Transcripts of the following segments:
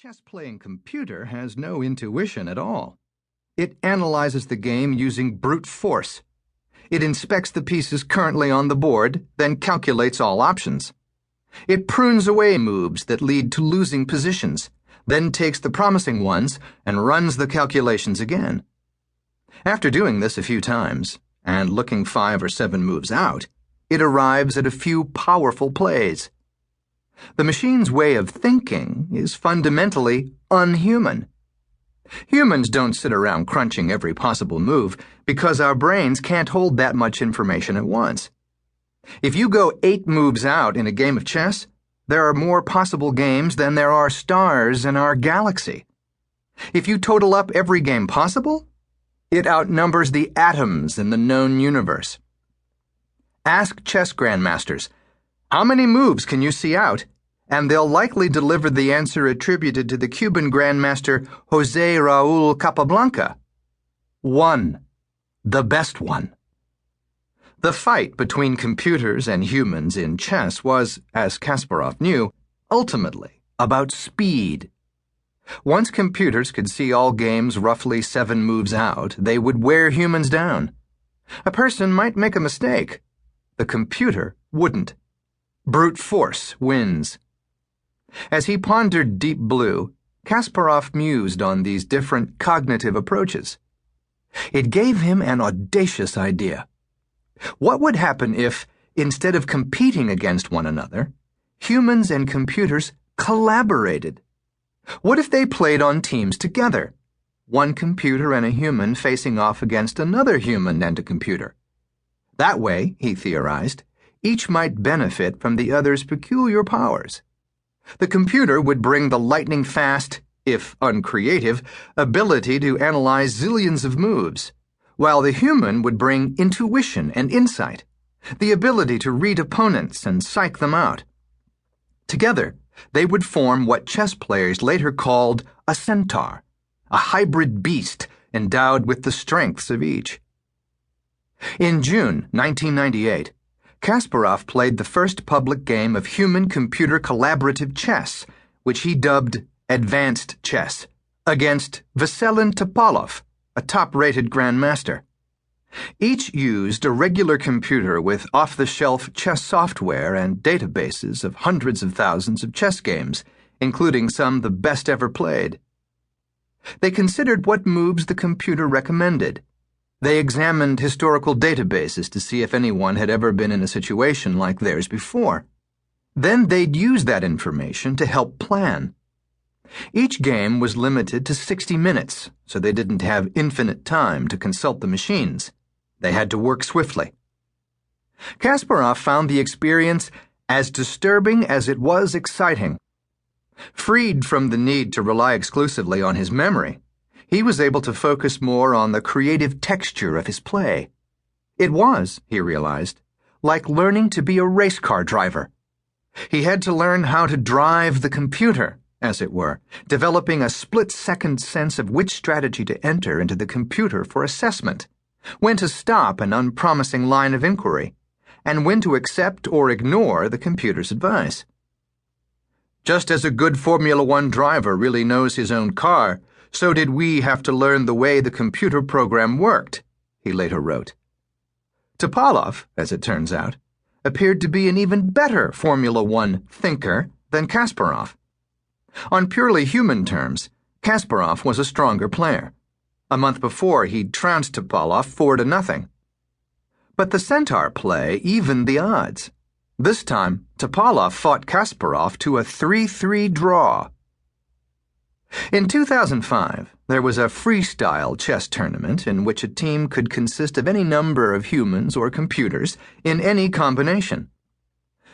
chess-playing computer has no intuition at all. It analyzes the game using brute force. It inspects the pieces currently on the board, then calculates all options. It prunes away moves that lead to losing positions, then takes the promising ones and runs the calculations again. After doing this a few times, and looking 5 or 7 moves out, it arrives at a few powerful plays. The machine's way of thinking is fundamentally unhuman. Humans don't sit around crunching every possible move because our brains can't hold that much information at once. If you go 8 moves out in a game of chess, there are more possible games than there are stars in our galaxy. If you total up every game possible, it outnumbers the atoms in the known universe. Ask chess grandmasters, how many moves can you see out? And they'll likely deliver the answer attributed to the Cuban grandmaster José Raúl Capablanca. 1. The best one. The fight between computers and humans in chess was, as Kasparov knew, ultimately about speed. Once computers could see all games roughly 7 moves out, they would wear humans down. A person might make a mistake. The computer wouldn't. Brute force wins. As he pondered Deep Blue, Kasparov mused on these different cognitive approaches. It gave him an audacious idea. What would happen if, instead of competing against one another, humans and computers collaborated? What if they played on teams together, one computer and a human facing off against another human and a computer? That way, he theorized, each might benefit from the other's peculiar powers. The computer would bring the lightning-fast, if uncreative, ability to analyze zillions of moves, while the human would bring intuition and insight, the ability to read opponents and psych them out. Together, they would form what chess players later called a centaur, a hybrid beast endowed with the strengths of each. In June 1998, Kasparov played the first public game of human-computer collaborative chess, which he dubbed Advanced Chess, against Veselin Topalov, a top-rated grandmaster. Each used a regular computer with off-the-shelf chess software and databases of hundreds of thousands of chess games, including some the best ever played. They considered what moves the computer recommended. They examined historical databases to see if anyone had ever been in a situation like theirs before. Then they'd use that information to help plan. Each game was limited to 60 minutes, so they didn't have infinite time to consult the machines. They had to work swiftly. Kasparov found the experience as disturbing as it was exciting. Freed from the need to rely exclusively on his memory, he was able to focus more on the creative texture of his play. It was, he realized, like learning to be a race car driver. He had to learn how to drive the computer, as it were, developing a split-second sense of which strategy to enter into the computer for assessment, when to stop an unpromising line of inquiry, and when to accept or ignore the computer's advice. Just as a good Formula One driver really knows his own car, so did we have to learn the way the computer program worked, he later wrote. Topalov, as it turns out, appeared to be an even better Formula One thinker than Kasparov. On purely human terms, Kasparov was a stronger player. A month before, he'd trounced Topalov 4-0. But the centaur play evened the odds. This time, Topalov fought Kasparov to a 3-3 draw. In 2005, there was a freestyle chess tournament in which a team could consist of any number of humans or computers in any combination.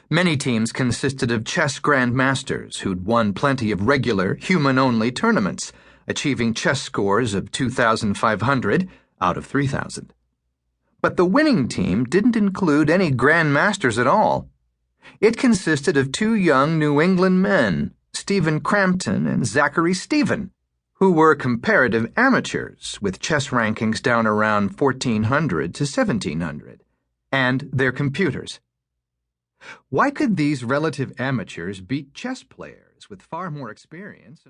Many teams consisted of chess grandmasters who'd won plenty of regular, human-only tournaments, achieving chess scores of 2,500 out of 3,000. But the winning team didn't include any grandmasters at all. It consisted of 2 young New England men, Stephen Crampton and Zachary Stephen, who were comparative amateurs with chess rankings down around 1,400 to 1,700, and their computers. Why could these relative amateurs beat chess players with far more experience?